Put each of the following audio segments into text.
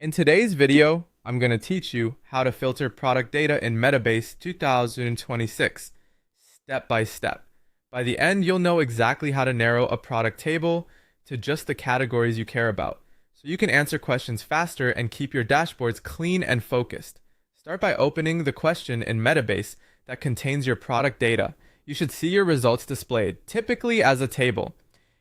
In today's video, I'm going to teach you how to filter product data in Metabase 2026, step by step. By the end, you'll know exactly how to narrow a product table to just the categories you care about, so you can answer questions faster and keep your dashboards clean and focused. Start by opening the question in Metabase that contains your product data. You should see your results displayed, typically as a table.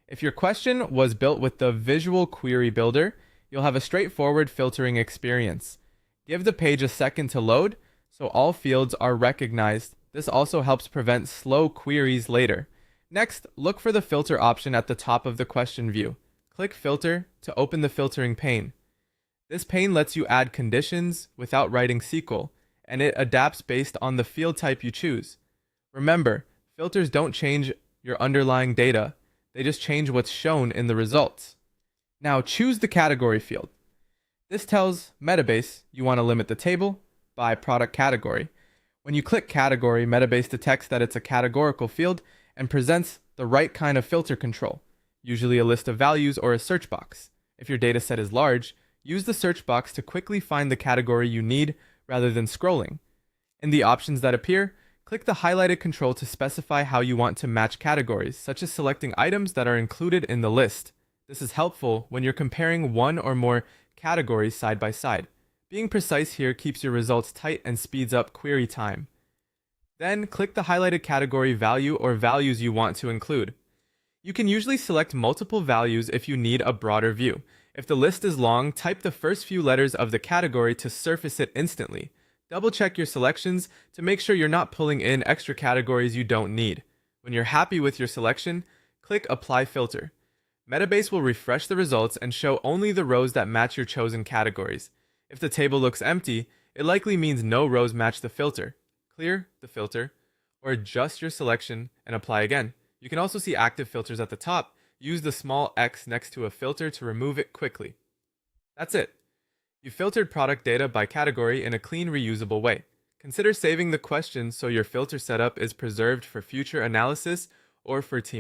If your question was built with the Visual Query Builder, you'll have a straightforward filtering experience. Give the page a second to load so all fields are recognized. This also helps prevent slow queries later. Next, look for the filter option at the top of the question view. Click Filter to open the filtering pane. This pane lets you add conditions without writing SQL, and it adapts based on the field type you choose. Remember, filters don't change your underlying data, they just change what's shown in the results. Now choose the category field. This tells Metabase you want to limit the table by product category. When you click category, Metabase detects that it's a categorical field and presents the right kind of filter control, usually a list of values or a search box. If your dataset is large, use the search box to quickly find the category you need rather than scrolling. In the options that appear, click the highlighted control to specify how you want to match categories, such as selecting items that are included in the list. This is helpful when you're comparing one or more categories side by side. Being precise here keeps your results tight and speeds up query time. Then click the highlighted category value or values you want to include. You can usually select multiple values if you need a broader view. If the list is long, type the first few letters of the category to surface it instantly. Double check your selections to make sure you're not pulling in extra categories you don't need. When you're happy with your selection, click Apply Filter. Metabase will refresh the results and show only the rows that match your chosen categories. If the table looks empty, it likely means no rows match the filter. Clear the filter, or adjust your selection and apply again. You can also see active filters at the top. Use the small X next to a filter to remove it quickly. That's it. You filtered product data by category in a clean, reusable way. Consider saving the question so your filter setup is preserved for future analysis or for team